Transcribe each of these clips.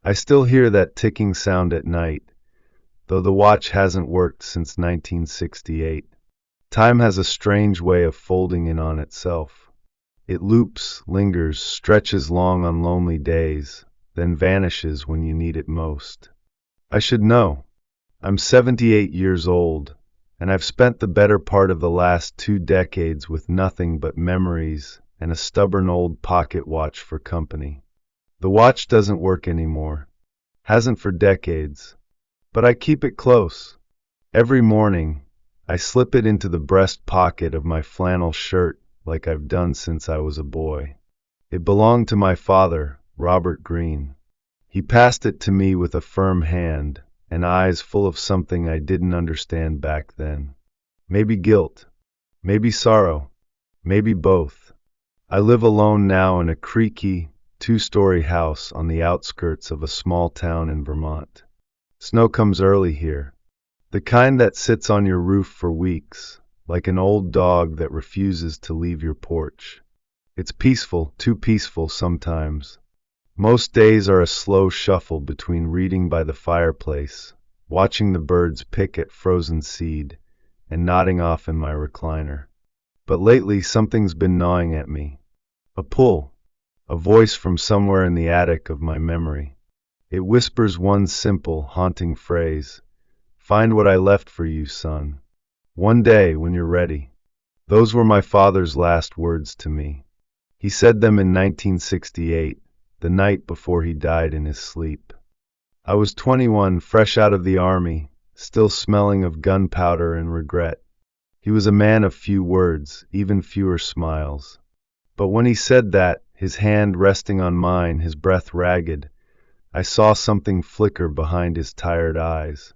I still hear that ticking sound at night, though the watch hasn't worked since 1968. Time has a strange way of folding in on itself. It loops, lingers, stretches long on lonely days, then vanishes when you need it most. I should know. I'm 78 years old, and I've spent the better part of the last 2 decades with nothing but memories and a stubborn old pocket watch for company. The watch doesn't work anymore. Hasn't for decades. But I keep it close. Every morning, I slip it into the breast pocket of my flannel shirt like I've done since I was a boy. It belonged to my father, Robert Greene. He passed it to me with a firm hand and eyes full of something I didn't understand back then. Maybe guilt, maybe sorrow, maybe both. I live alone now in a creaky, 2-story house on the outskirts of a small town in Vermont. Snow comes early here, the kind that sits on your roof for weeks, like an old dog that refuses to leave your porch. It's peaceful, too peaceful sometimes. Most days are a slow shuffle between reading by the fireplace, watching the birds pick at frozen seed, and nodding off in my recliner. But lately something's been gnawing at me. A pull, a voice from somewhere in the attic of my memory. It whispers one simple, haunting phrase: "Find what I left for you, son. One day when you're ready." Those were my father's last words to me. He said them in 1968, the night before he died in his sleep. I was 21, fresh out of the army, still smelling of gunpowder and regret. He was a man of few words, even fewer smiles. But when he said that, his hand resting on mine, his breath ragged, I saw something flicker behind his tired eyes.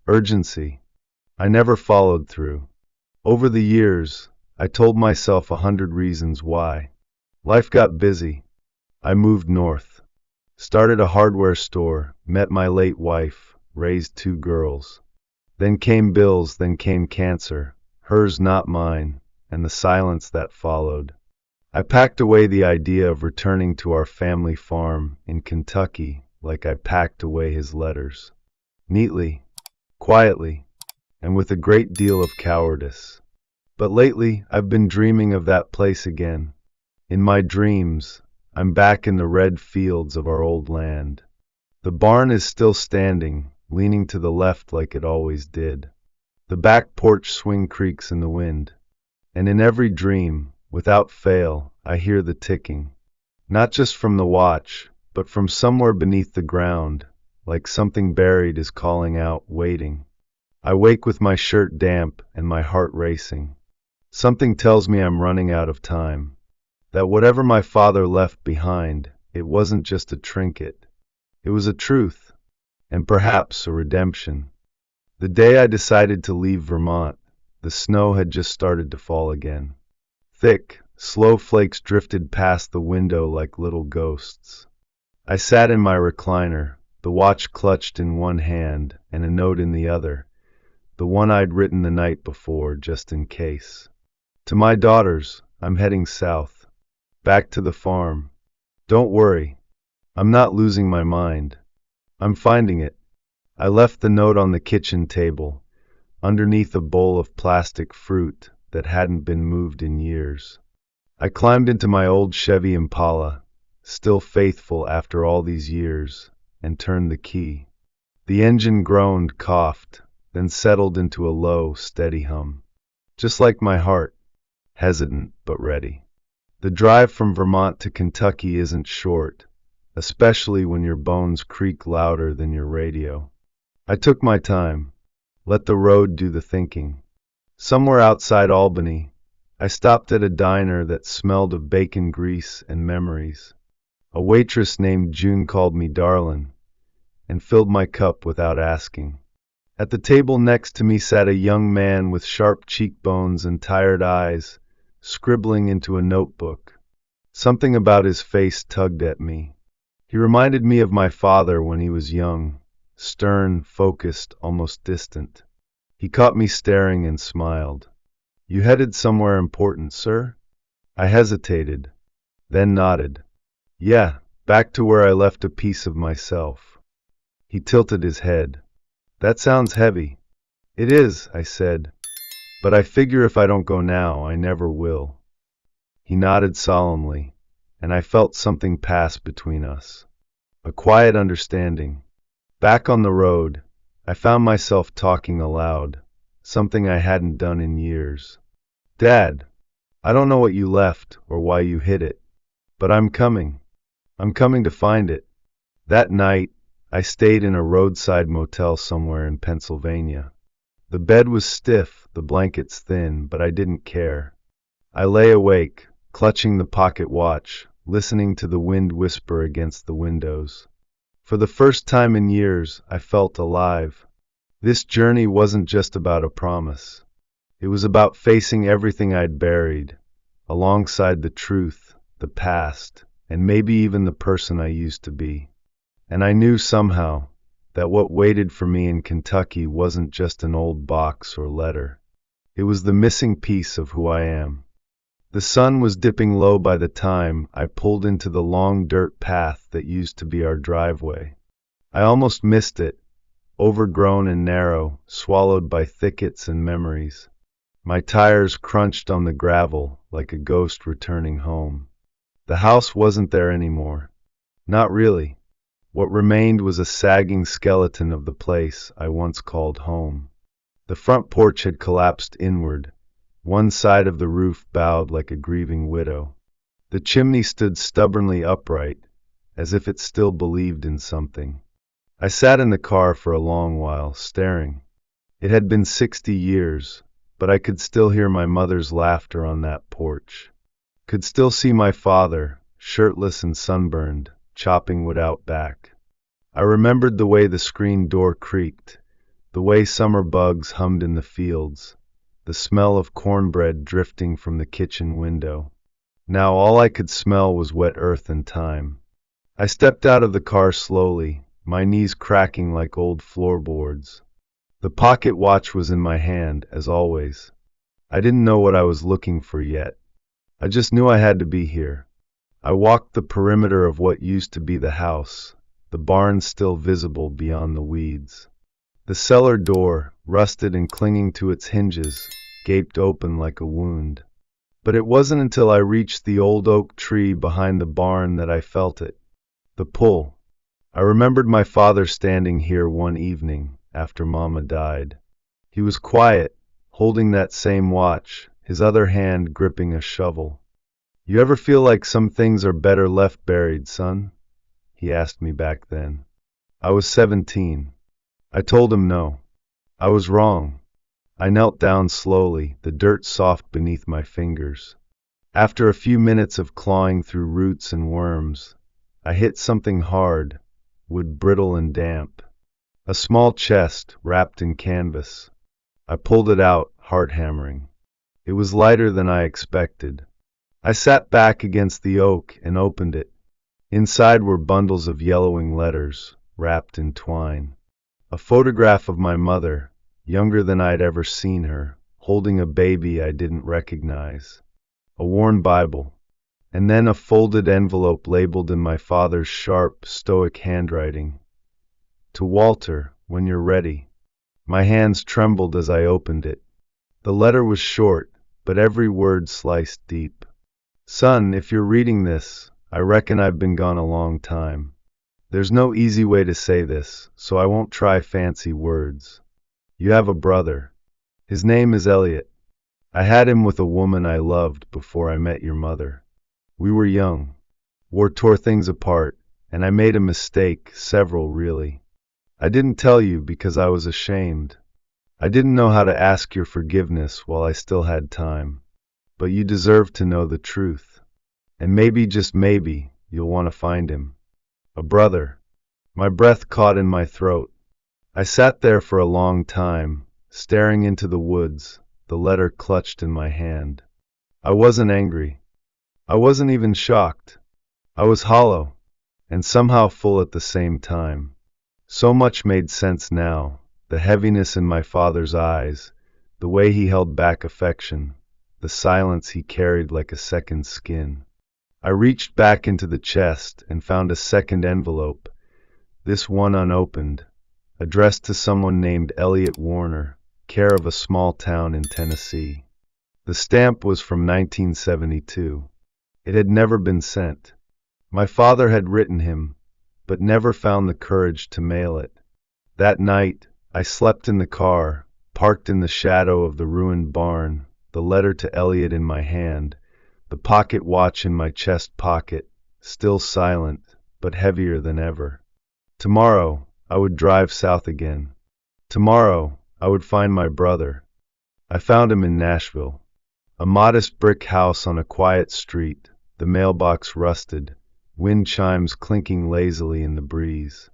Urgency. I never followed through. Over the years, I told myself 100 reasons why. Life got busy. I moved north. Started a hardware store, met my late wife, raised 2 girls. Then came bills, then came cancer, hers not mine, and the silence that followed. I packed away the idea of returning to our family farm in Kentucky like I packed away his letters. Neatly, quietly, and with a great deal of cowardice. But lately, I've been dreaming of that place again. In my dreams, I'm back in the red fields of our old land. The barn is still standing, leaning to the left like it always did. The back porch swing creaks in the wind. And in every dream, without fail, I hear the ticking. Not just from the watch, but from somewhere beneath the ground, like something buried is calling out, waiting. I wake with my shirt damp and my heart racing. Something tells me I'm running out of time. That whatever my father left behind, it wasn't just a trinket. It was a truth, and perhaps a redemption. The day I decided to leave Vermont, the snow had just started to fall again. Thick, slow flakes drifted past the window like little ghosts. I sat in my recliner, the watch clutched in one hand and a note in the other, the one I'd written the night before just in case. To my daughters, I'm heading south, back to the farm. Don't worry, I'm not losing my mind. I'm finding it. I left the note on the kitchen table, underneath a bowl of plastic fruit that hadn't been moved in years. I climbed into my old Chevy Impala, still faithful after all these years, and turned the key. The engine groaned, coughed, then settled into a low, steady hum. Just like my heart, hesitant but ready. The drive from Vermont to Kentucky isn't short, especially when your bones creak louder than your radio. I took my time, let the road do the thinking. Somewhere outside Albany, I stopped at a diner that smelled of bacon grease and memories. A waitress named June called me darlin', and filled my cup without asking. At the table next to me sat a young man with sharp cheekbones and tired eyes, scribbling into a notebook. Something about his face tugged at me. He reminded me of my father when he was young, stern, focused, almost distant. He caught me staring and smiled. "You headed somewhere important, sir?" I hesitated, then nodded. "Yeah, back to where I left a piece of myself. He tilted his head. That sounds heavy. It is, I said, but I figure if I don't go now, I never will. He nodded solemnly, and I felt something pass between us. A quiet understanding. Back on the road, I found myself talking aloud, something I hadn't done in years. Dad, I don't know what you left or why you hid it, but I'm coming. I'm coming to find it. That night, I stayed in a roadside motel somewhere in Pennsylvania. The bed was stiff, the blankets thin, but I didn't care. I lay awake, clutching the pocket watch, listening to the wind whisper against the windows. For the first time in years, I felt alive. This journey wasn't just about a promise. It was about facing everything I'd buried, alongside the truth, the past, and maybe even the person I used to be. And I knew somehow that what waited for me in Kentucky wasn't just an old box or letter. It was the missing piece of who I am. The sun was dipping low by the time I pulled into the long dirt path that used to be our driveway. I almost missed it, overgrown and narrow, swallowed by thickets and memories. My tires crunched on the gravel like a ghost returning home. The house wasn't there anymore. Not really. What remained was a sagging skeleton of the place I once called home. The front porch had collapsed inward. One side of the roof bowed like a grieving widow. The chimney stood stubbornly upright, as if it still believed in something. I sat in the car for a long while, staring. It had been 60 years, but I could still hear my mother's laughter on that porch. Could still see my father, shirtless and sunburned, chopping wood out back. I remembered the way the screen door creaked, the way summer bugs hummed in the fields, the smell of cornbread drifting from the kitchen window. Now all I could smell was wet earth and time. I stepped out of the car slowly, my knees cracking like old floorboards. The pocket watch was in my hand, as always. I didn't know what I was looking for yet. I just knew I had to be here. I walked the perimeter of what used to be the house, the barn still visible beyond the weeds. The cellar door, rusted and clinging to its hinges, gaped open like a wound. But it wasn't until I reached the old oak tree behind the barn that I felt it. The pull. I remembered my father standing here one evening after Mama died. He was quiet, holding that same watch, his other hand gripping a shovel. "You ever feel like some things are better left buried, son?" he asked me back then. I was 17. I told him no. I was wrong. I knelt down slowly, the dirt soft beneath my fingers. After a few minutes of clawing through roots and worms, I hit something hard, wood brittle and damp. A small chest wrapped in canvas. I pulled it out, heart hammering. It was lighter than I expected. I sat back against the oak and opened it. Inside were bundles of yellowing letters, wrapped in twine. A photograph of my mother, younger than I'd ever seen her, holding a baby I didn't recognize. A worn Bible. And then a folded envelope labeled in my father's sharp, stoic handwriting. "To Walter, when you're ready." My hands trembled as I opened it. The letter was short, but every word sliced deep. "Son, if you're reading this, I reckon I've been gone a long time. There's no easy way to say this, so I won't try fancy words. You have a brother. His name is Elliot. I had him with a woman I loved before I met your mother. We were young. War tore things apart, and I made a mistake, several really. I didn't tell you because I was ashamed. I didn't know how to ask your forgiveness while I still had time. But you deserve to know the truth. And maybe, just maybe, you'll want to find him. A brother." My breath caught in my throat. I sat there for a long time, staring into the woods, the letter clutched in my hand. I wasn't angry. I wasn't even shocked. I was hollow, and somehow full at the same time. So much made sense now, the heaviness in my father's eyes, the way he held back affection, the silence he carried like a second skin. I reached back into the chest and found a second envelope, this one unopened, addressed to someone named Elliot Warner, care of a small town in Tennessee. The stamp was from 1972. It had never been sent. My father had written him, but never found the courage to mail it. That night, I slept in the car, parked in the shadow of the ruined barn, the letter to Elliot in my hand, the pocket watch in my chest pocket, still silent, but heavier than ever. Tomorrow, I would drive south again. Tomorrow, I would find my brother. I found him in Nashville. A modest brick house on a quiet street, the mailbox rusted, wind chimes clinking lazily in the breeze.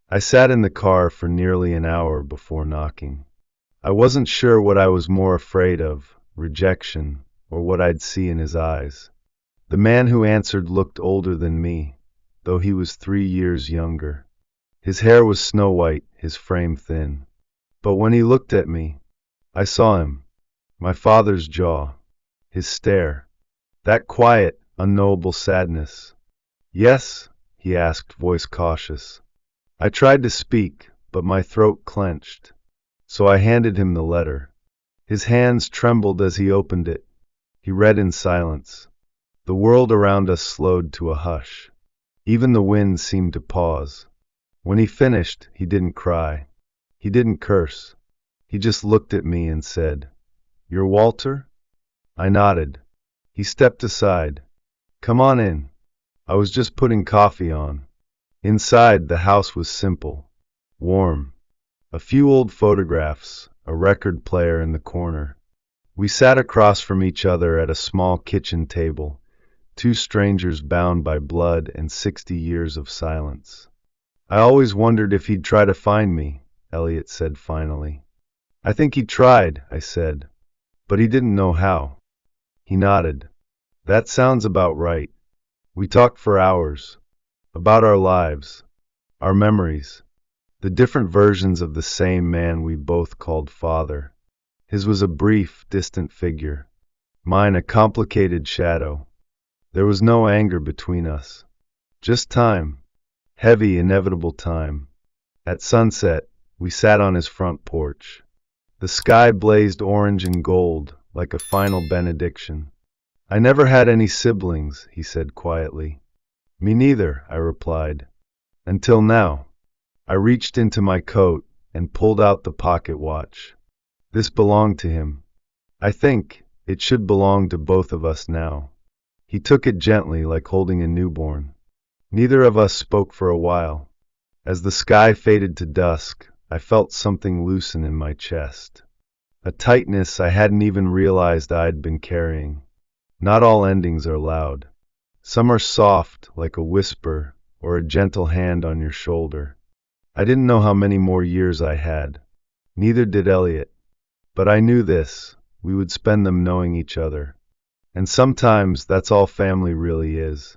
I sat in the car for nearly an hour before knocking. I wasn't sure what I was more afraid of, rejection, or what I'd see in his eyes. The man who answered looked older than me, though he was 3 years younger. His hair was snow white, his frame thin. But when he looked at me, I saw him, my father's jaw, his stare, that quiet, unknowable sadness. "Yes?" he asked, voice cautious. I tried to speak, but my throat clenched. So I handed him the letter. His hands trembled as he opened it. He read in silence. The world around us slowed to a hush. Even the wind seemed to pause. When he finished, he didn't cry. He didn't curse. He just looked at me and said, "You're Walter?" I nodded. He stepped aside. "Come on in." I was just putting coffee on. Inside, the house was simple, warm. A few old photographs, a record player in the corner. We sat across from each other at a small kitchen table, two strangers bound by blood and 60 years of silence. "I always wondered if he'd try to find me," Elliot said finally. "I think he tried," I said, "but he didn't know how." He nodded. "That sounds about right." We talked for hours. About our lives, our memories, the different versions of the same man we both called father. His was a brief, distant figure. Mine a complicated shadow. There was no anger between us. Just time. Heavy, inevitable time. At sunset, we sat on his front porch. The sky blazed orange and gold, like a final benediction. "I never had any siblings," he said quietly. "Me neither," I replied. "Until now." I reached into my coat and pulled out the pocket watch. This belonged to him. I think it should belong to both of us now. He took it gently, like holding a newborn. Neither of us spoke for a while. As the sky faded to dusk, I felt something loosen in my chest. A tightness I hadn't even realized I'd been carrying. Not all endings are loud. Some are soft, like a whisper or a gentle hand on your shoulder. I didn't know how many more years I had. Neither did Elliot. But I knew this: we would spend them knowing each other. And sometimes that's all family really is.